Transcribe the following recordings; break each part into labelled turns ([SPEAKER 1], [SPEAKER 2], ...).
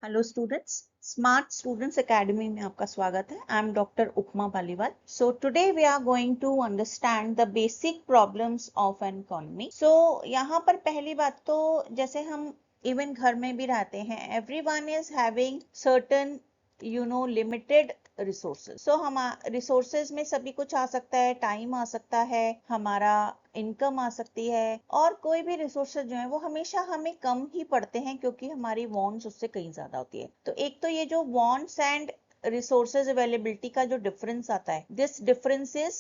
[SPEAKER 1] Hello students, smart students academy में आपका स्वागत है। I am doctor Upma Paliwal. So today we are going to understand the basic problems of an economy. So यहाँ पर पहली बात तो जैसे हम इवन घर में भी रहते हैं, everyone is having certain limited resources. So हम रिसोर्सेज में सभी कुछ आ सकता है, टाइम आ सकता है, हमारा इनकम आ सकती है, और कोई भी रिसोर्सेज जो है वो हमेशा हमें कम ही पड़ते हैं क्योंकि हमारी वांट्स उससे कहीं ज्यादा होती है। तो एक तो ये जो वांट्स एंड रिसोर्सेज अवेलेबिलिटी का जो डिफरेंस आता है, दिस डिफरेंस इज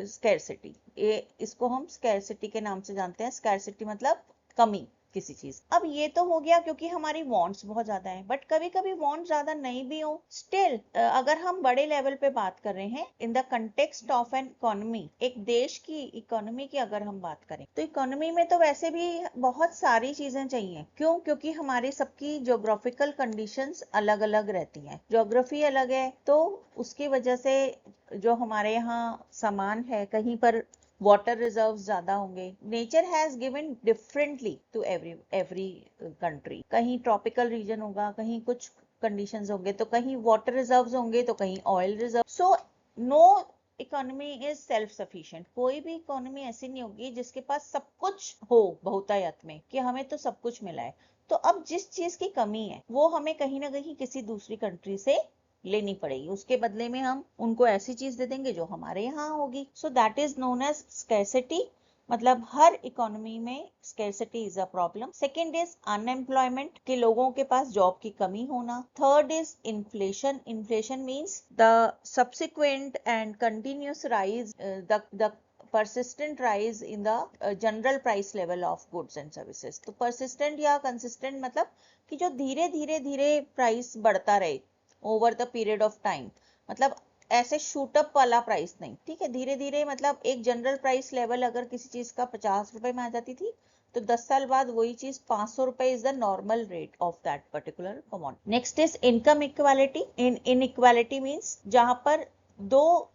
[SPEAKER 1] स्कैरसिटी। ये इसको हम स्कैरसिटी के नाम से जानते हैं। स्कैरसिटी मतलब कमी किसी चीज। अब ये तो हो गया क्योंकि हमारी वांट्स बहुत ज्यादा है, बट कभी कभी वांट्स ज्यादा नहीं भी हो, स्टिल अगर हम बड़े लेवल पे बात कर रहे हैं in the context of an economy, एक देश की इकोनॉमी की अगर हम बात करें, तो इकोनॉमी में तो वैसे भी बहुत सारी चीजें चाहिए। क्यों? क्योंकि हमारी सबकी ज्योग्राफिकल कंडीशंस अलग अलग रहती हैं। ज्योग्राफी अलग है तो उसकी वजह से जो हमारे यहाँ सामान है, कहीं पर वाटर रिजर्व ज्यादा होंगे। Nature has given differently to every country. कहीं ट्रॉपिकल रीजन होगा, कहीं कुछ कंडीशंस होंगे, तो कहीं वाटर रिजर्व्स होंगे, तो कहीं oil reserve. So no economy is self sufficient. कोई भी इकोनॉमी ऐसी नहीं होगी जिसके पास सब कुछ हो बहुतायत में, कि हमें तो सब कुछ मिला है। तो अब जिस चीज की कमी है वो हमें कहीं ना कहीं किसी दूसरी कंट्री से लेनी पड़ेगी। उसके बदले में हम उनको ऐसी चीज दे देंगे जो हमारे यहाँ होगी। So that is known as scarcity. मतलब हर इकोनॉमी में scarcity is a problem. Second is unemployment, कि लोगों के पास जॉब की कमी होना। Third is inflation. Inflation means the subsequent and continuous rise, the persistent rise in the general price level of goods and services। तो persistent या consistent मतलब कि जो धीरे धीरे धीरे प्राइस बढ़ता रहे over the period of time. मतलब ऐसे शूटअप वाला प्राइस नहीं, ठीक है, धीरे धीरे। मतलब एक जनरल प्राइस लेवल अगर किसी चीज का 50 रुपए में आ जाती थी, तो 10 साल बाद वही चीज 500 रुपए is the normal rate of that particular commodity. Next is income equality. In equality means जहां पर दो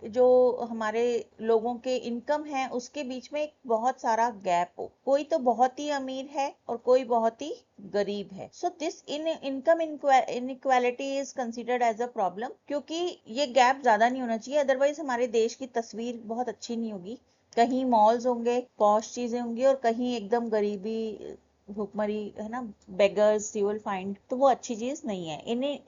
[SPEAKER 1] जो हमारे लोगों के इनकम है उसके बीच में एक बहुत सारा गैप हो। कोई तो बहुत ही अमीर है और कोई बहुत ही गरीब है। So this income inequality is considered as a problem, क्योंकि ये गैप ज्यादा नहीं होना चाहिए, अदरवाइज हमारे देश की तस्वीर बहुत अच्छी नहीं होगी। कहीं मॉल्स होंगे, पॉश चीजें होंगी, और कहीं एकदम गरीबी भुखमरी है ना, बेगर्स यू विल फाइंड। तो वो अच्छी चीज नहीं है।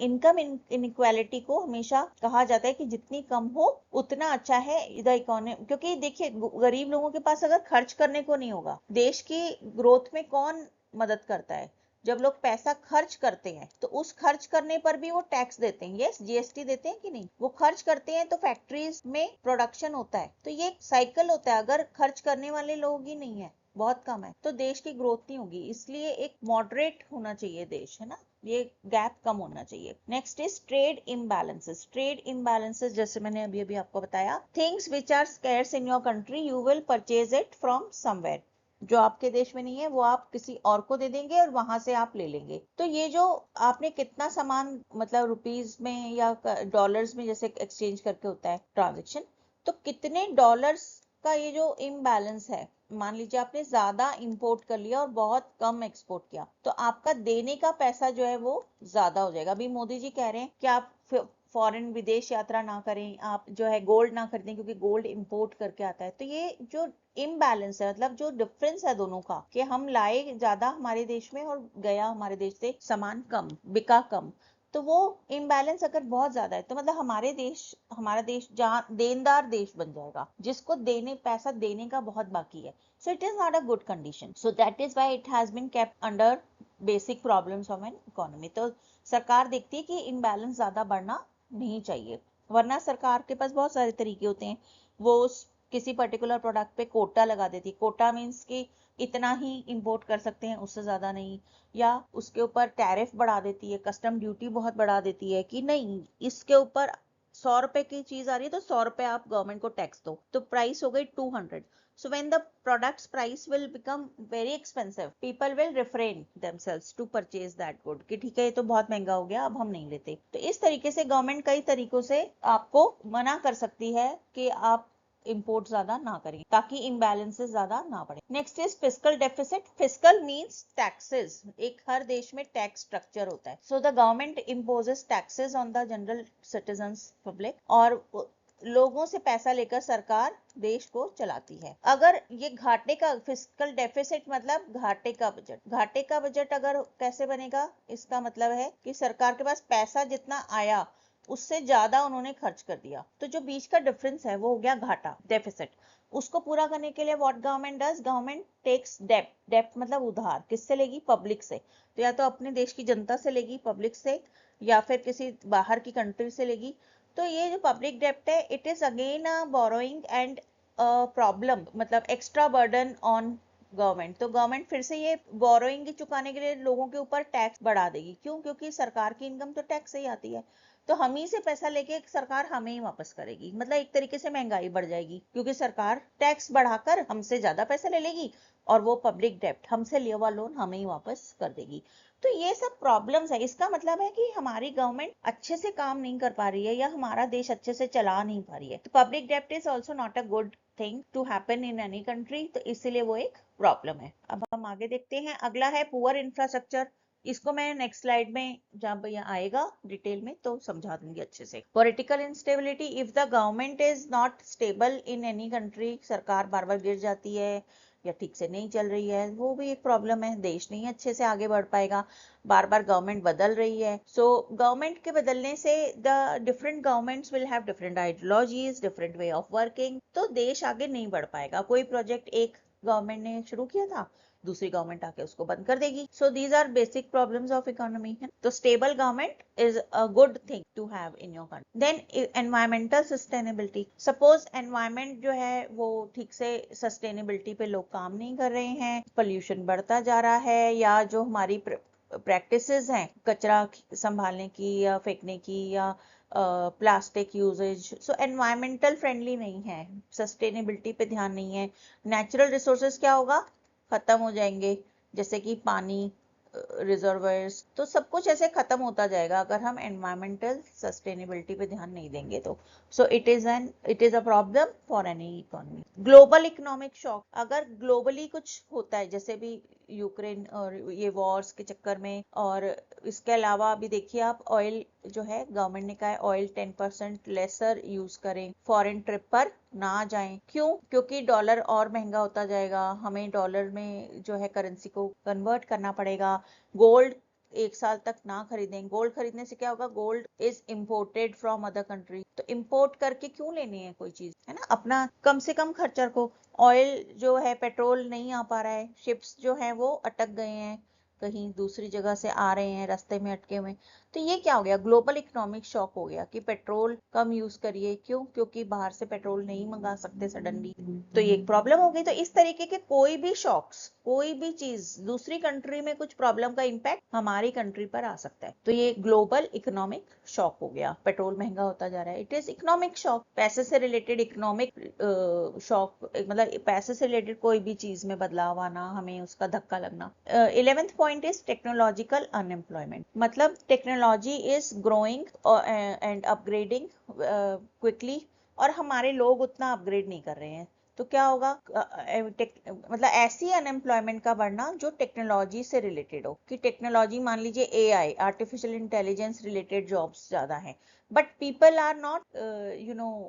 [SPEAKER 1] इनकम इनइक्वालिटी को हमेशा कहा जाता है कि जितनी कम हो उतना अच्छा है द इकोनॉमी। क्योंकि देखिए, गरीब लोगों के पास अगर खर्च करने को नहीं होगा, देश की ग्रोथ में कौन मदद करता है? जब लोग पैसा खर्च करते हैं तो उस खर्च करने पर भी वो टैक्स देते हैं। यस, जीएसटी देते हैं कि नहीं? वो खर्च करते हैं तो फैक्ट्रीज में प्रोडक्शन होता है। तो ये एक साइकिल होता है। अगर खर्च करने वाले लोग ही नहीं है, बहुत कम है, तो देश की ग्रोथ नहीं होगी। इसलिए एक मॉडरेट होना चाहिए देश, है ना, ये गैप कम होना चाहिए। Next is trade imbalances. Trade imbalances जैसे मैंने अभी अभी आपको बताया, things which are scarce in your country you will purchase it from somewhere. जो आपके देश में नहीं है वो आप किसी और को दे देंगे और वहां से आप ले लेंगे। तो ये जो आपने कितना सामान, मतलब रुपीज में या डॉलर्स में जैसे एक्सचेंज करके होता है ट्रांजेक्शन, तो कितने डॉलर्स का ये जो इम्बैलेंस है, मान लीजिए आपने ज्यादा इंपोर्ट कर लिया और बहुत कम एक्सपोर्ट किया, तो आपका देने का पैसा जो है वो ज्यादा हो जाएगा। अभी मोदी जी कह रहे हैं कि आप फॉरेन विदेश यात्रा ना करें, आप जो है गोल्ड ना खरीदें क्योंकि गोल्ड इंपोर्ट करके आता है। तो ये जो इम्बैलेंस है, मतलब जो डिफरेंस है दोनों का, कि हम लाए ज्यादा हमारे देश में और गया हमारे देश से सामान कम, बिका कम, तो वो इम्बैलेंस अगर बहुत ज्यादा है तो मतलब हमारा देश जहाँ देनदार देश बन जाएगा, जिसको देने पैसा देने का बहुत बाकी है। So it is not a good condition. So that is why it has been kept under basic problems of an economy. तो सरकार देखती है कि इम्बैलेंस ज्यादा बढ़ना नहीं चाहिए, वरना सरकार के पास बहुत सारे तरीके होते हैं। वो किसी पर्टिकुलर प्रोडक्ट पे कोटा लगा देती है। कोटा मीन्स कि इतना ही इंपोर्ट कर सकते हैं, उससे ज्यादा नहीं। या उसके ऊपर टैरिफ बढ़ा देती है, कस्टम ड्यूटी बहुत बढ़ा देती है कि नहीं, इसके ऊपर 100 रुपए की चीज आ रही है तो 100 रुपए आप गवर्नमेंट को टैक्स दो, तो प्राइस हो गई 200। So when the product's price will become very expensive, people will refrain themselves to purchase that good, कि ठीक है ये तो बहुत महंगा हो गया, अब हम नहीं लेते। तो इस तरीके से गवर्नमेंट कई तरीकों से आपको मना कर सकती है कि आप इंपोर्ट ज्यादा ना करें ताकि इम्बैलेंसेस ज्यादा ना बढ़े। Next is fiscal deficit. Fiscal means taxes. एक हर देश में टैक्स स्ट्रक्चर होता है। So the government imposes taxes on the general citizens public, और लोगों से पैसा लेकर सरकार देश को चलाती है। अगर ये घाटे का, फिस्कल डेफिसिट मतलब घाटे का बजट। घाटे का बजट अगर कैसे बनेगा, इसका मतलब है कि सरकार के पास पैसा जितना आया उससे ज्यादा उन्होंने खर्च कर दिया, तो जो बीच का डिफरेंस है वो हो गया घाटा, डेफिसिट। उसको पूरा करने के लिए what government does, government takes डेप्ट। डेप्ट मतलब उधार। किससे लेगी? पब्लिक से। तो या तो अपने देश की जनता से लेगी, पब्लिक से, या फिर किसी बाहर की कंट्री से लेगी। तो ये जो पब्लिक डेप्ट है, it is again a borrowing and problem, मतलब एक्स्ट्रा बर्डन ऑन गवर्नमेंट। तो गवर्नमेंट फिर से ये बोरोइंग चुकाने के लिए लोगों के ऊपर टैक्स बढ़ा देगी। क्यों? क्योंकि सरकार की इनकम तो टैक्स से ही आती है। तो हम ही से पैसा लेके सरकार हमें ही वापस करेगी। मतलब एक तरीके से महंगाई बढ़ जाएगी, क्योंकि सरकार टैक्स बढ़ाकर हमसे ज्यादा पैसा ले लेगी और वो पब्लिक डेप्ट, हमसे लिया हुआ लोन हमें ही वापस कर देगी। तो ये सब प्रॉब्लम्स है। इसका मतलब है कि हमारी गवर्नमेंट अच्छे से काम नहीं कर पा रही है या हमारा देश अच्छे से चला नहीं पा रही है। तो पब्लिक डेप्ट is also not a good thing to happen in any country. तो इसीलिए वो एक प्रॉब्लम है। अब हम आगे देखते हैं। अगला है पुअर इंफ्रास्ट्रक्चर। इसको मैं नेक्स्ट स्लाइड में जब ये आएगा डिटेल में तो समझा दूंगी अच्छे से। Political instability. If the government is not stable in any country, सरकार बार बार गिर जाती है या ठीक से नहीं चल रही है, वो भी एक प्रॉब्लम है। देश नहीं अच्छे से आगे बढ़ पाएगा। बार बार गवर्नमेंट बदल रही है। सो गवर्नमेंट के बदलने से the different governments will have different ideologies, different way of working. तो देश आगे नहीं बढ़ पाएगा। कोई प्रोजेक्ट एक गवर्नमेंट ने शुरू किया था, दूसरी गवर्नमेंट आके उसको बंद कर देगी। So these are basic problems of economy. तो stable government is a good thing to have in your country. Then environmental sustainability. Suppose environment जो है वो ठीक से सस्टेनेबिलिटी पे लोग काम नहीं कर रहे हैं, पोल्यूशन बढ़ता जा रहा है, या जो हमारी प्रैक्टिसेस हैं कचरा संभालने की या फेंकने की या plastic usage, so environmental friendly नहीं है, सस्टेनेबिलिटी पे ध्यान नहीं है। नेचुरल रिसोर्सेज क्या होगा? खत्म हो जाएंगे, जैसे कि पानी, रिजर्वायर्स, तो सब कुछ ऐसे खत्म होता जाएगा अगर हम एनवायरमेंटल सस्टेनेबिलिटी पे ध्यान नहीं देंगे तो। सो it is a problem for any economy. Global economic shock. अगर ग्लोबली कुछ होता है, जैसे भी यूक्रेन और ये वॉर्स के चक्कर में, और इसके अलावा अभी देखिए आप, ऑयल जो है गवर्नमेंट ने कहा है ऑयल 10% लेसर यूज करें, फॉरेन ट्रिप पर ना जाएं। क्यों? क्योंकि डॉलर और महंगा होता जाएगा, हमें डॉलर में जो है करेंसी को कन्वर्ट करना पड़ेगा। गोल्ड एक साल तक ना खरीदें। गोल्ड खरीदने से क्या होगा? Gold is imported from other country. तो इम्पोर्ट करके क्यों लेनी है कोई चीज, है ना? अपना कम से कम खर्चा को। ऑयल जो है, पेट्रोल नहीं आ पा रहा है, शिप्स जो है वो अटक गए हैं, कहीं दूसरी जगह से आ रहे हैं, रास्ते में अटके हुए। तो ये क्या हो गया? ग्लोबल इकोनॉमिक शॉक हो गया कि पेट्रोल कम यूज करिए। क्यों? क्योंकि बाहर से पेट्रोल नहीं मंगा सकते सडनली। तो ये एक प्रॉब्लम हो गई। तो इस तरीके के कोई भी शॉक्स, कोई भी चीज, दूसरी कंट्री में कुछ प्रॉब्लम का इम्पैक्ट हमारी कंट्री पर आ सकता है। तो ये ग्लोबल इकोनॉमिक शॉक हो गया। पेट्रोल महंगा होता जा रहा है, इट इज इकोनॉमिक शॉक। पैसे से रिलेटेड इकोनॉमिक शॉक, मतलब पैसे से रिलेटेड कोई भी चीज में बदलाव आना, हमें उसका धक्का लगना। 11th point is technological unemployment. मतलब technology is growing and upgrading quickly, और हमारे लोग उतना अपग्रेड नहीं कर रहे हैं। तो क्या होगा? मतलब ऐसी अनएम्प्लॉयमेंट का बढ़ना जो टेक्नोलॉजी से रिलेटेड हो, कि टेक्नोलॉजी, मान लीजिए AI, artificial intelligence related jobs ज्यादा हैं, but people are not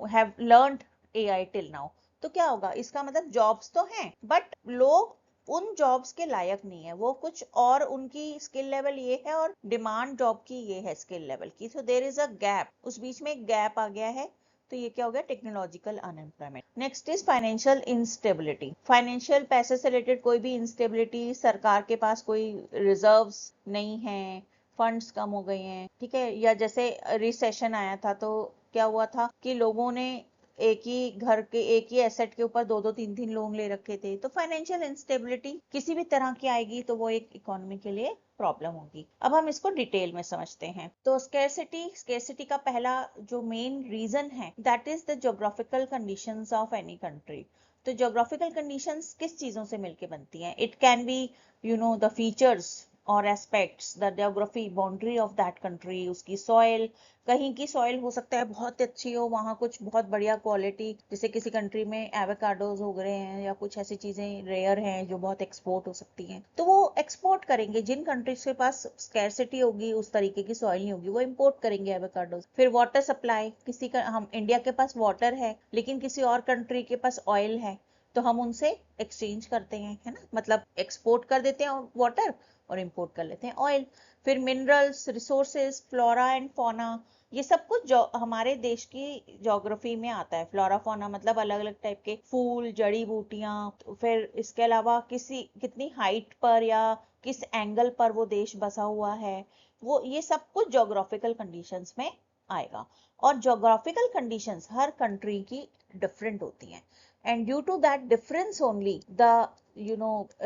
[SPEAKER 1] have learned AI till now. तो क्या होगा? इसका मतलब जॉब्स तो हैं बट लोग उन जॉब्स के लायक नहीं है। वो कुछ और, उनकी स्किल लेवल ये है और डिमांड जॉब की ये है स्किल लेवल की। So there is a gap, उस बीच में एक गैप आ गया है। तो ये क्या हो गया? Technological unemployment. Next is financial instability. Financial, पैसे से रिलेटेड कोई भी इंस्टेबिलिटी, सरकार के पास कोई रिजर्व्स नहीं है, फंड्स कम हो गए हैं, ठीक है। या जैसे रिसेशन आया था तो क्या हुआ था कि लोगों ने एक ही घर के, एक ही एसेट के ऊपर दो दो तीन तीन लोन ले रखे थे। तो फाइनेंशियल इंस्टेबिलिटी किसी भी तरह की आएगी तो वो एक इकोनॉमी के लिए प्रॉब्लम होगी। अब हम इसको डिटेल में समझते हैं। तो स्केर्सिटी का पहला जो मेन रीजन है, that is the geographical conditions of any country. तो ज्योग्राफिकल कंडीशंस किस चीजों से मिलके बनती हैं? It can be the features और aspects, the geography, boundary of that country, उसकी सॉइल, कहीं की सॉइल हो सकता है बहुत अच्छी हो, वहाँ कुछ बहुत बढ़िया क्वालिटी, जैसे किसी कंट्री में एवोकाडोज हो गए हैं या कुछ ऐसी चीजें रेयर हैं जो बहुत एक्सपोर्ट हो सकती हैं, तो वो एक्सपोर्ट करेंगे। जिन कंट्रीज के पास स्कैरसिटी होगी, उस तरीके की सॉइल नहीं होगी, वो इंपोर्ट करेंगे एवोकाडोज। फिर वाटर सप्लाई, किसी का, हम इंडिया के पास वाटर है लेकिन किसी और कंट्री के पास ऑयल है, तो हम उनसे एक्सचेंज करते हैं, है ना, मतलब एक्सपोर्ट कर देते हैं वाटर और इंपोर्ट कर लेते हैं ऑयल। फिर minerals, resources, flora and fauna, ये सब कुछ जो हमारे देश की ज्योग्राफी में आता है। फ्लोरा फौना मतलब अलग अलग टाइप के फूल, जड़ी बूटियां, फिर इसके अलावा किसी कितनी हाइट पर या किस एंगल पर वो देश बसा हुआ है, वो ये सब कुछ ज्योग्राफिकल कंडीशंस में आएगा। और ज्योग्राफिकल कंडीशंस हर कंट्री की डिफरेंट होती हैं, and due to that difference only the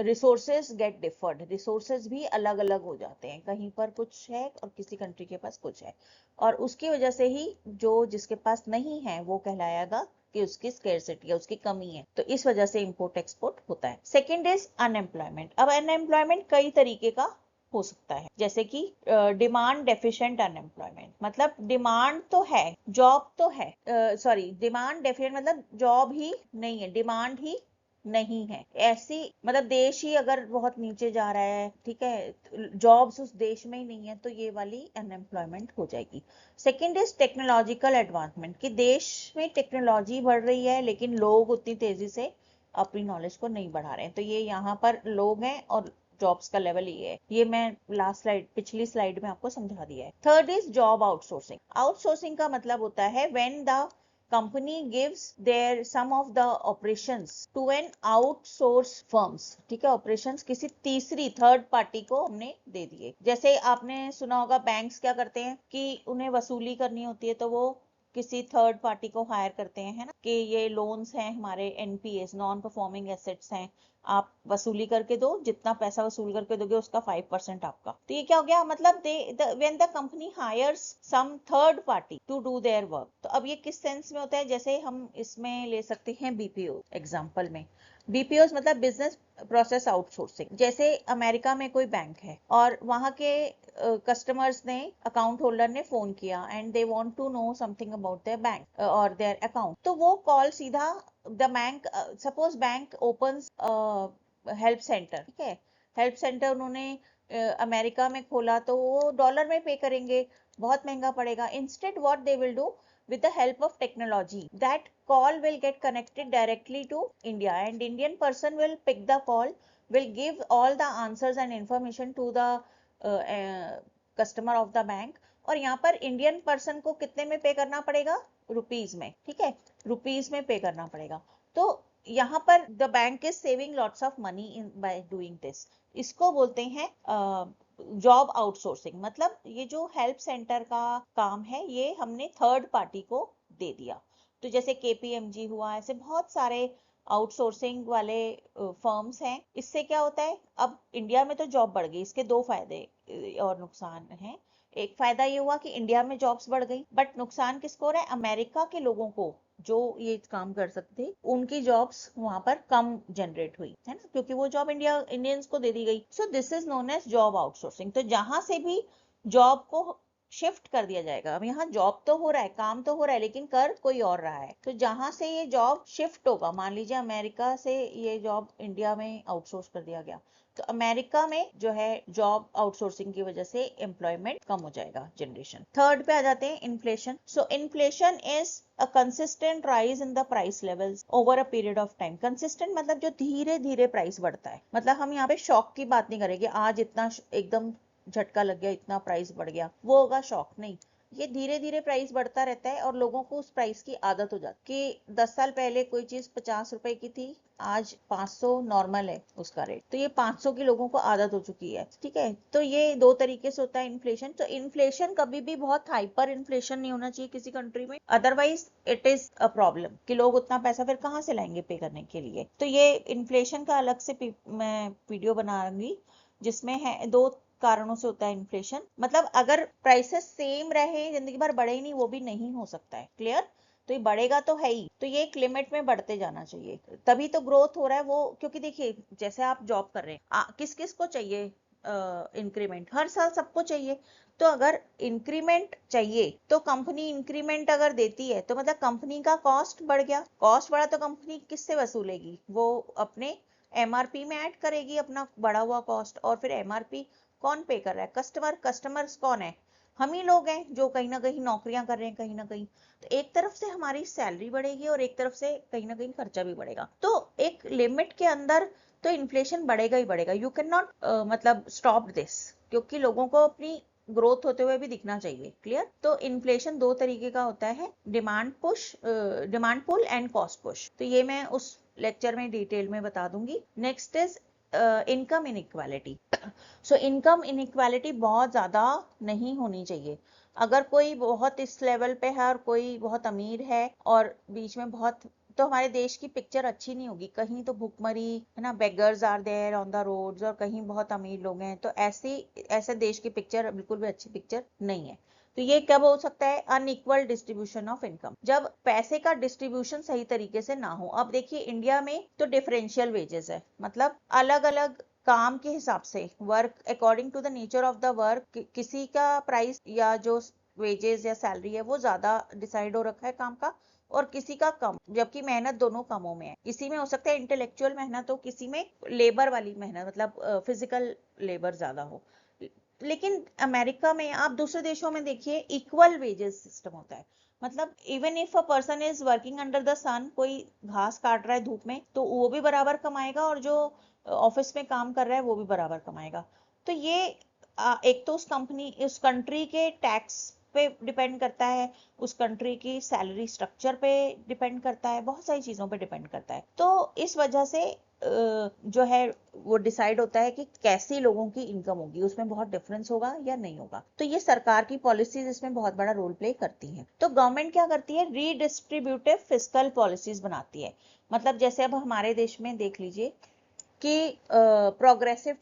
[SPEAKER 1] resources get differed, resources भी अलग अलग हो जाते हैं, कहीं पर कुछ है और किसी कंट्री के पास कुछ है, और उसकी वजह से ही जो जिसके पास नहीं है वो कहलाएगा कि उसकी स्केर्सिटी है, उसकी कमी है, तो इस वजह से इंपोर्ट एक्सपोर्ट होता है। Second is unemployment. अब अनएम्प्लॉयमेंट कई तरीके का हो सकता है, जैसे कि डिमांड डेफिशिएंट अनएम्प्लॉयमेंट, मतलब डिमांड तो है, जॉब तो है, सॉरी, डिमांड डेफिशिएंट मतलब जॉब ही नहीं है, डिमांड ही नहीं है, ऐसी मतलब देश ही अगर बहुत नीचे जा रहा है, ठीक है, जॉब्स उस देश में ही नहीं है, तो ये वाली अनएम्प्लॉयमेंट हो जाएगी। सेकेंड इज टेक्नोलॉजिकल एडवांसमेंट, कि देश में टेक्नोलॉजी बढ़ रही है लेकिन लोग उतनी तेजी से अपनी नॉलेज को नहीं बढ़ा रहे हैं, तो ये यहाँ पर लोग हैं और जॉब्स का लेवल ये है, ये मैं लास्ट स्लाइड, पिछली स्लाइड में आपको समझा दिया है। Third is job outsourcing. Outsourcing का मतलब होता है when the company gives their some of the operations to an outsource firms, ठीक है, ऑपरेशंस किसी तीसरी थर्ड पार्टी को हमने दे दिए। जैसे आपने सुना होगा बैंक्स क्या करते हैं कि उन्हें वसूली करनी होती है तो वो किसी थर्ड पार्टी को हायर करते हैं, है ना, कि ये लोन्स हैं हमारे, एनपीएस, नॉन परफॉर्मिंग एसेट्स हैं, आप वसूली करके दो, जितना पैसा वसूल करके दोगे उसका 5% आपका। तो ये क्या हो गया, मतलब when the company hires some third party to do their work. तो अब ये किस सेंस में होता है, जैसे हम इसमें ले सकते हैं बीपीओ एग्जांपल में। बीपीओ मतलब बिजनेस प्रोसेस आउटसोर्सिंग। जैसे अमेरिका में कोई बैंक है और वहां के कस्टमर्स ने, अकाउंट होल्डर ने फोन किया and they want to know something about their bank और देयर अकाउंट, तो वो कॉल सीधा the bank, suppose bank opens help center, ठीक है, हेल्प सेंटर उन्होंने अमेरिका में खोला, तो वो डॉलर में पे करेंगे, बहुत महंगा पड़ेगा। Instead what they will do, with the help of technology, that call will get connected directly to India and Indian person will pick the call, will give all the answers and information to the customer of the bank, और यहाँ पर Indian person को कितने में पे करना पड़ेगा, rupees में, ठीक है, रुपीज में पे करना पड़ेगा। तो यहाँ पर the bank is saving lots of money in by doing this. इसको बोलते हैं जॉब आउटसोर्सिंग। मतलब ये जो हेल्प सेंटर का काम है ये हमने थर्ड पार्टी को दे दिया। तो जैसे केपीएमजी हुआ, ऐसे बहुत सारे आउटसोर्सिंग वाले फर्म्स हैं। इससे क्या होता है, अब इंडिया में तो जॉब बढ़ गई, इसके दो फायदे और नुकसान हैं। एक फायदा ये हुआ कि इंडिया में जॉब्स बढ़ गई, बट नुकसान किसको हो रहा है, अमेरिका के लोगों को, जो ये काम कर सकते, उनकी जॉब्स वहां पर कम जनरेट हुई, है ना, क्योंकि वो जॉब इंडियंस को दे दी गई। So this is known as job outsourcing. तो जहां से भी जॉब को शिफ्ट कर दिया जाएगा, अब यहाँ जॉब तो हो रहा है, काम तो हो रहा है, लेकिन कर कोई और रहा है, तो जहां से ये जॉब शिफ्ट होगा, मान लीजिए अमेरिका से ये जॉब इंडिया में आउटसोर्स कर दिया गया, तो अमेरिका में जो है जॉब आउटसोर्सिंग की वजह से एम्प्लॉयमेंट कम हो जाएगा, जनरेशन। थर्ड पे आ जाते हैं inflation. So inflation is a consistent rise in the price levels over a period of time। consistent मतलब जो धीरे धीरे प्राइस बढ़ता है, मतलब हम यहाँ पे शॉक की बात नहीं करेंगे, आज इतना एकदम झटका लग गया, इतना प्राइस बढ़ गया, वो होगा शॉक, नहीं, ये धीरे धीरे प्राइस बढ़ता रहता है और लोगों को उस प्राइस की आदत हो जाती है कि 10 साल पहले कोई चीज 50 रुपए की थी, आज 500 नॉर्मल है उसका रेट, तो ये 500 की लोगों को आदत हो चुकी है, ठीक है। तो ये दो तरीके से होता है इन्फ्लेशन। तो इन्फ्लेशन कभी भी बहुत हाइपर इन्फ्लेशन नहीं होना चाहिए किसी कंट्री में, otherwise it is a problem कि लोग उतना पैसा फिर कहाँ से लाएंगे पे करने के लिए। तो ये इन्फ्लेशन का अलग से मैं वीडियो बनाऊंगी, जिसमें है दो कारणों से होता है इन्फ्लेशन। मतलब अगर प्राइसेस सेम रहे, जिंदगी भर बढ़े ही नहीं, वो भी नहीं हो सकता है, क्लियर। तो ये बढ़ेगा तो है ही, तो ये एक लिमिट में बढ़ते जाना चाहिए, तभी तो ग्रोथ हो रहा है वो। क्योंकि देखिए जैसे आप जॉब कर रहे हैं, किस किस को चाहिए इंक्रीमेंट हर साल सबको चाहिए। तो अगर इंक्रीमेंट चाहिए तो कंपनी इंक्रीमेंट अगर देती है तो मतलब कंपनी का कॉस्ट बढ़ गया, कॉस्ट बढ़ा तो कंपनी किससे वसूलेगी? वो अपने एमआरपी में ऐड करेगी अपना बढ़ा हुआ कॉस्ट। और फिर एमआरपी कौन पे कर रहा है? कस्टमर। कस्टमर्स कौन है? हम ही लोग हैं जो कहीं ना कहीं नौकरियां कर रहे हैं कहीं ना कहीं। तो एक तरफ से हमारी सैलरी बढ़ेगी और एक तरफ से कहीं ना कहीं खर्चा भी बढ़ेगा। तो एक लिमिट के अंदर तो इन्फ्लेशन बढ़ेगा ही बढ़ेगा। यू कैन नॉट मतलब स्टॉप दिस, क्योंकि लोगों को अपनी ग्रोथ होते हुए भी दिखना चाहिए। क्लियर? तो इन्फ्लेशन दो तरीके का होता है, demand push, demand pull and cost push. तो ये मैं उस लेक्चर में डिटेल में बता दूंगी। Next is income inequality. So income inequality बहुत ज्यादा नहीं होनी चाहिए। अगर कोई बहुत इस लेवल पे है और कोई बहुत अमीर है और बीच में बहुत, तो हमारे देश की पिक्चर अच्छी नहीं होगी। कहीं तो भुखमरी है ना, beggars are there on the roads, और कहीं बहुत अमीर लोग हैं। तो ऐसे देश की पिक्चर बिल्कुल भी अच्छी पिक्चर नहीं है। तो ये कब हो सकता है? अनइक्वल डिस्ट्रीब्यूशन ऑफ इनकम, जब पैसे का डिस्ट्रीब्यूशन सही तरीके से ना हो। अब देखिए इंडिया में तो डिफरेंशियल वेजेस है, मतलब अलग अलग काम के हिसाब से, work according to the nature of the work, किसी का प्राइस या जो वेजेस या सैलरी है वो ज्यादा डिसाइड हो रखा है काम का, और किसी का कम, जबकि मेहनत दोनों कामों में है। किसी में हो सकता है इंटेलेक्चुअल मेहनत हो, किसी में लेबर वाली मेहनत, मतलब फिजिकल लेबर ज्यादा हो। लेकिन अमेरिका में, आप दूसरे देशों में देखिए, इक्वल वेजेस सिस्टम होता है। मतलब even if a person is working under the sun, कोई घास काट रहा है धूप में, तो वो भी बराबर कमाएगा, और जो ऑफिस में काम कर रहा है वो भी बराबर कमाएगा। तो ये एक तो उस कंट्री के टैक्स पे डिपेंड करता है, उस कंट्री की सैलरी स्ट्रक्चर पे डिपेंड करता है, बहुत सारी चीजों पे डिपेंड करता है। तो इस वजह से जो है वो डिसाइड होता है कि कैसी लोगों की इनकम होगी, उसमें बहुत डिफरेंस होगा या नहीं होगा। तो ये सरकार की पॉलिसीज इसमें बहुत बड़ा रोल प्ले करती हैं। तो गवर्नमेंट क्या करती है? रीडिस्ट्रीब्यूटिव फिस्कल पॉलिसीज बनाती है। मतलब जैसे अब हमारे देश में देख लीजिए कि प्रोग्रेसिव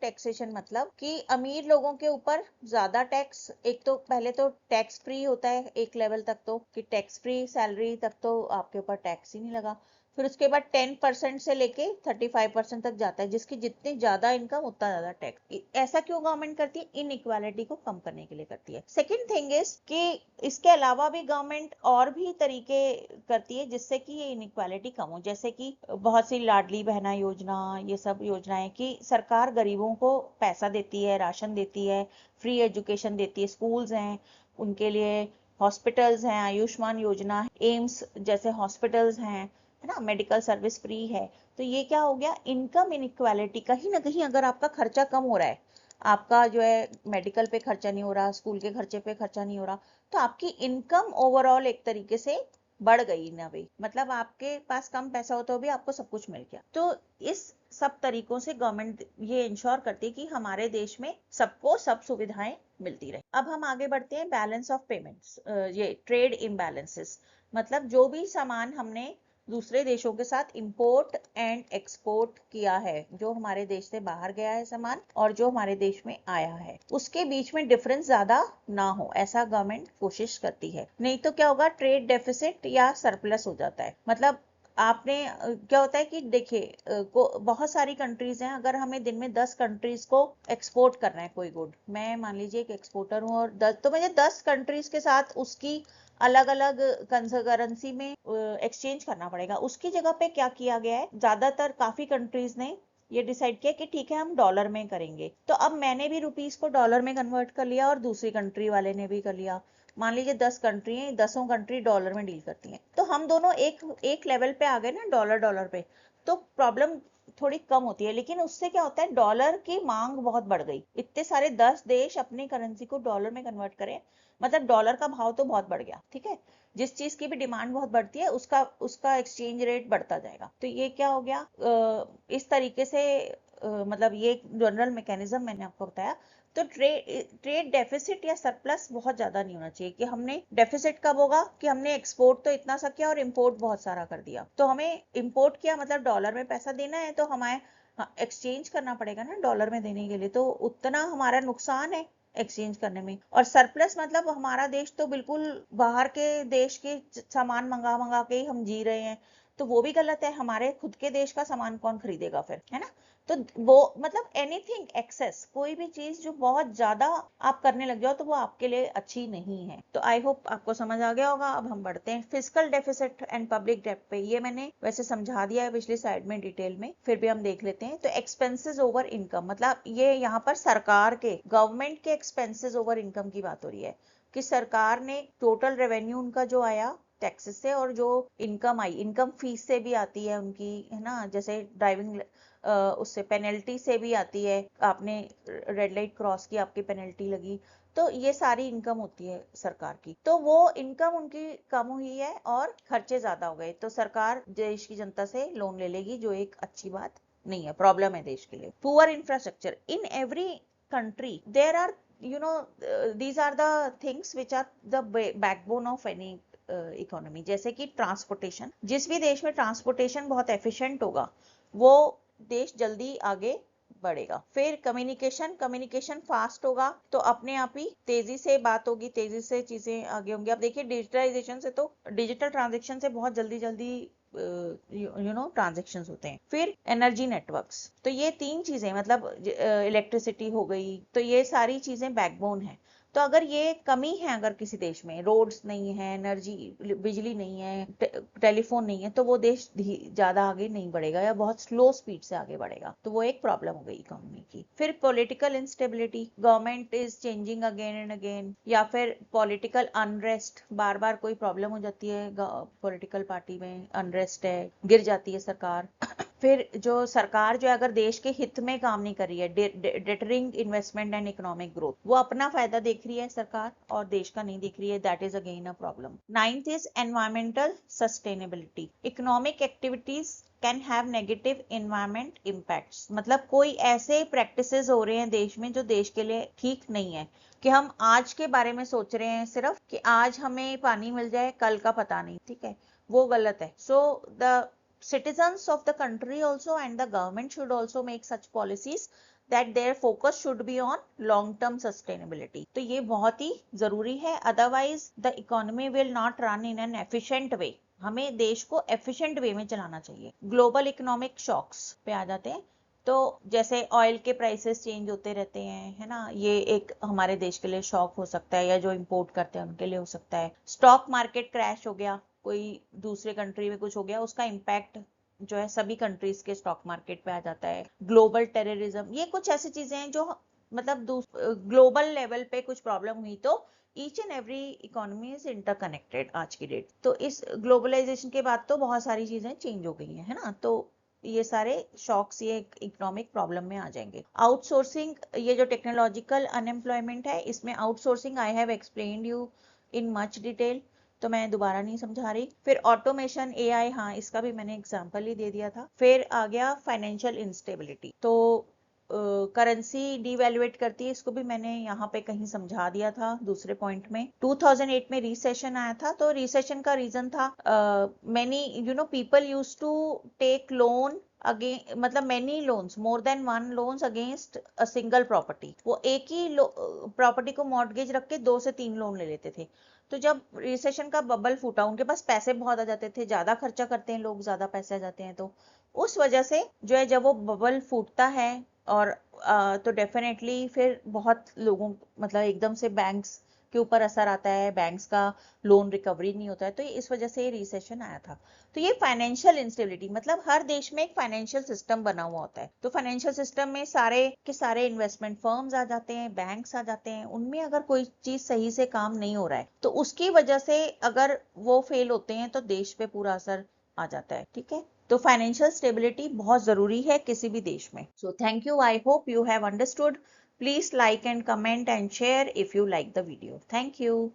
[SPEAKER 1] टैक्सेशन मतलब कि अमीर लोगों के ऊपर ज्यादा टैक्स। एक तो पहले तो टैक्स फ्री होता है एक लेवल तक, तो कि टैक्स फ्री सैलरी तक तो आपके ऊपर टैक्स ही नहीं लगा। फिर उसके बाद 10% से लेके 35% तक जाता है, जिसकी जितनी ज्यादा इनकम उतना ज्यादा टैक्स। ऐसा क्यों गवर्नमेंट करती है? इन इक्वालिटी को कम करने के लिए करती है। सेकेंड थिंग इज कि इसके अलावा भी गवर्नमेंट और भी तरीके करती है जिससे कि ये इनइक्वालिटी कम हो। जैसे कि बहुत सी लाडली बहना योजना, ये सब योजनाएं कि सरकार गरीबों को पैसा देती है, राशन देती है, फ्री एजुकेशन देती है, स्कूल्स हैं उनके लिए, हॉस्पिटल्स हैं, आयुष्मान योजना, एम्स जैसे हॉस्पिटल्स हैं, है ना, मेडिकल सर्विस फ्री है। तो ये क्या हो गया? Income inequality. कहीं ना कहीं अगर आपका खर्चा कम हो रहा है, आपका जो है मेडिकल पे खर्चा नहीं हो रहा, स्कूल के खर्चे पे खर्चा नहीं हो रहा, तो आपकी इनकम ओवरऑल एक तरीके से बढ़ गई ना भाई। मतलब आपके पास कम पैसा हो तो भी आपको सब कुछ मिल गया। तो इस सब तरीकों से गवर्नमेंट ये इंश्योर करती है कि हमारे देश में सबको सब सुविधाएं मिलती रहे। अब हम आगे बढ़ते हैं बैलेंस ऑफ पेमेंट्स, ये ट्रेड इम्बैलेंसेस। मतलब जो भी सामान हमने दूसरे देशों के साथ इंपोर्ट एंड एक्सपोर्ट किया है, जो हमारे देश से बाहर गया है सामान और जो हमारे देश में आया है, उसके बीच में डिफरेंस ज्यादा ना हो, ऐसा गवर्नमेंट कोशिश करती है। नहीं तो क्या होगा? ट्रेड डेफिसिट या सरप्लस हो जाता है। मतलब आपने क्या होता है कि देखिए बहुत सारी कंट्रीज हैं, अगर हमें दिन में 10 कंट्रीज को एक्सपोर्ट करना है कोई गुड, मैं मान लीजिए एक एक्सपोर्टर हूँ और 10, तो मुझे 10 कंट्रीज के साथ उसकी अलग अलग करेंसी में एक्सचेंज करना पड़ेगा। उसकी जगह पे क्या किया गया है, ज्यादातर काफी कंट्रीज ने ये डिसाइड किया कि ठीक है हम डॉलर में करेंगे। तो अब मैंने भी रुपीस को डॉलर में कन्वर्ट कर लिया और दूसरी कंट्री वाले ने भी कर लिया। मान लीजिए 10 कंट्री हैं, 10 कंट्री डॉलर में डील करती हैं, तो हम दोनों एक एक लेवल पे आ गए ना, डॉलर डॉलर पे। तो प्रॉब्लम थोड़ी कम होती है। लेकिन उससे क्या होता है? डॉलर की मांग बहुत बढ़ गई, इतने सारे 10 देश अपनी करेंसी को डॉलर में कन्वर्ट करें, मतलब डॉलर का भाव तो बहुत बढ़ गया। ठीक है, जिस चीज की भी डिमांड बहुत बढ़ती है उसका उसका एक्सचेंज रेट बढ़ता जाएगा। तो ये क्या हो गया? इस तरीके से मतलब ये जनरल मैकेनिज्म मैंने आपको बताया। तो ट्रेड डेफिसिट या सरप्लस बहुत ज्यादा नहीं होना चाहिए। कि हमने डेफिसिट कब होगा? कि हमने एक्सपोर्ट तो इतना सा किया और इंपोर्ट बहुत सारा कर दिया। तो हमें इंपोर्ट किया मतलब डॉलर में पैसा देना है, तो हमें एक्सचेंज करना पड़ेगा ना डॉलर में देने के लिए, तो उतना हमारा नुकसान है एक्सचेंज करने में। और सरप्लस मतलब हमारा देश तो बिल्कुल बाहर के देश के सामान मंगा मंगा के ही हम जी रहे हैं, तो वो भी गलत है। हमारे खुद के देश का सामान कौन खरीदेगा फिर, है ना। तो वो मतलब एनीथिंग एक्सेस, कोई भी चीज जो बहुत ज्यादा आप करने लग जाओ तो वो आपके लिए अच्छी नहीं है। तो आई होप आपको समझ आ गया होगा। अब हम बढ़ते हैं physical deficit and public debt पे। ये मैंने वैसे समझा दिया है पिछली स्लाइड में डिटेल में, फिर भी हम देख लेते हैं। तो एक्सपेंसेस ओवर इनकम, मतलब ये यहाँ पर सरकार के, गवर्नमेंट के एक्सपेंसेस ओवर इनकम की बात हो रही है कि सरकार ने टोटल रेवेन्यू उनका जो आया टैक्सेस से, और जो इनकम आई, इनकम फीस से भी आती है उनकी, है ना, जैसे ड्राइविंग उससे पेनल्टी से भी आती है, आपने रेड लाइट क्रॉस की आपकी पेनल्टी लगी, तो ये सारी इनकम होती है सरकार की। तो वो इनकम उनकी कम हुई है और खर्चे ज्यादा हो गए, तो सरकार देश की जनता से लोन ले लेगी, जो एक अच्छी बात नहीं है, प्रॉब्लम है देश के लिए। Poor infrastructure in every country there are, you know, these are the things which are the backbone of any economy. जैसे कि ट्रांसपोर्टेशन, जिस भी देश में ट्रांसपोर्टेशन बहुत एफिशिएंट होगा वो देश जल्दी आगे बढ़ेगा। फिर कम्युनिकेशन, कम्युनिकेशन फास्ट होगा तो अपने आप ही तेजी से बात होगी, तेजी से चीजें आगे होंगी। अब देखिए डिजिटलाइजेशन से, तो डिजिटल ट्रांजेक्शन से बहुत जल्दी जल्दी यू नो ट्रांजेक्शन होते हैं। फिर एनर्जी नेटवर्क्स, तो ये तीन चीजें, मतलब इलेक्ट्रिसिटी हो गई, तो ये सारी चीजें बैकबोन है। तो अगर ये कमी है, अगर किसी देश में रोड्स नहीं है, एनर्जी, बिजली नहीं है, टेलीफोन नहीं है, तो वो देश ज्यादा आगे नहीं बढ़ेगा या बहुत स्लो स्पीड से आगे बढ़ेगा। तो वो एक प्रॉब्लम हो गई इकोनॉमी की। फिर political instability, government is changing again and again, या फिर पॉलिटिकल अनरेस्ट, बार बार कोई प्रॉब्लम हो जाती है पॉलिटिकल पार्टी में, अनरेस्ट है, गिर जाती है सरकार। फिर जो सरकार जो अगर देश के हित में काम नहीं कर रही है, डेटरिंग इन्वेस्टमेंट एंड इकोनॉमिक ग्रोथ, वो अपना फायदा देख रही है सरकार और देश का नहीं देख रही है, that is again a problem. Ninth is environmental sustainability, economic activities can have negative environment impacts, मतलब कोई ऐसे प्रैक्टिसेस हो रहे हैं देश में जो देश के लिए ठीक नहीं है, कि हम आज के बारे में सोच रहे हैं सिर्फ कि आज हमें पानी मिल जाए, कल का पता नहीं, ठीक है, वो गलत है। So the citizens of the country also and the government should also make such policies that their focus should be on long term sustainability। तो ये बहुत ही जरूरी है, otherwise the economy will not run in an efficient way। हमें देश को efficient way में चलाना चाहिए। ग्लोबल इकोनॉमिक शॉक्स पे आ जाते हैं। तो जैसे ऑयल के प्राइसेस चेंज होते रहते हैं, है ना, ये एक हमारे देश के लिए शॉक हो सकता है, या जो इंपोर्ट करते हैं उनके लिए हो सकता है। स्टॉक मार्केट क्रैश हो गया, कोई दूसरे कंट्री में कुछ हो गया, उसका इम्पैक्ट जो है सभी कंट्रीज के स्टॉक मार्केट पे आ जाता है। ग्लोबल टेररिज्म, ये कुछ ऐसी चीजें हैं जो मतलब ग्लोबल लेवल पे कुछ प्रॉब्लम हुई तो each and every economy is interconnected आज की डेट। तो इस ग्लोबलाइजेशन के बाद तो बहुत सारी चीजें चेंज हो गई हैं, है ना, तो ये सारे शॉक्स ये इकोनॉमिक प्रॉब्लम में आ जाएंगे। आउटसोर्सिंग, ये जो टेक्नोलॉजिकल अनएम्प्लॉयमेंट है, इसमें outsourcing I have explained you in much detail, तो मैं दोबारा नहीं समझा रही। फिर ऑटोमेशन, एआई, हाँ इसका भी मैंने एग्जांपल ही दे दिया था। फिर आ गया फाइनेंशियल इंस्टेबिलिटी, तो करेंसी डिवैल्यूएट करती है, इसको भी मैंने यहाँ पे कहीं समझा दिया था दूसरे पॉइंट में। 2008 में रिसेशन आया था, तो रिसेशन का रीजन था many you know people use to take loan again, मतलब many loans, more than one loans against a single property. वो एक ही प्रॉपर्टी को मॉर्टगेज रख के 2 से 3 लोन ले लेते थे। तो जब रिसेशन का बबल फूटा, उनके पास पैसे बहुत आ जाते थे, ज्यादा खर्चा करते हैं लोग, ज्यादा पैसे आ जाते हैं, तो उस वजह से जो है जब वो बबल फूटता है और तो डेफिनेटली फिर बहुत लोगों, मतलब एकदम से बैंक्स के ऊपर असर आता है, बैंक्स का लोन रिकवरी नहीं होता है, तो इस वजह से ये रिसेशन आया था। तो ये फाइनेंशियल इंस्टेबिलिटी, मतलब हर देश में एक फाइनेंशियल सिस्टम बना हुआ होता है, तो फाइनेंशियल सिस्टम में सारे के सारे इन्वेस्टमेंट फर्म्स आ जाते हैं, बैंक्स आ जाते हैं, उनमें अगर कोई चीज सही से काम नहीं हो रहा है तो उसकी वजह से अगर वो फेल होते हैं तो देश पे पूरा असर आ जाता है, ठीक है। तो फाइनेंशियल स्टेबिलिटी बहुत जरूरी है किसी भी देश में। So thank you, I hope you have understood. Please like and comment and share if you like the video. Thank you.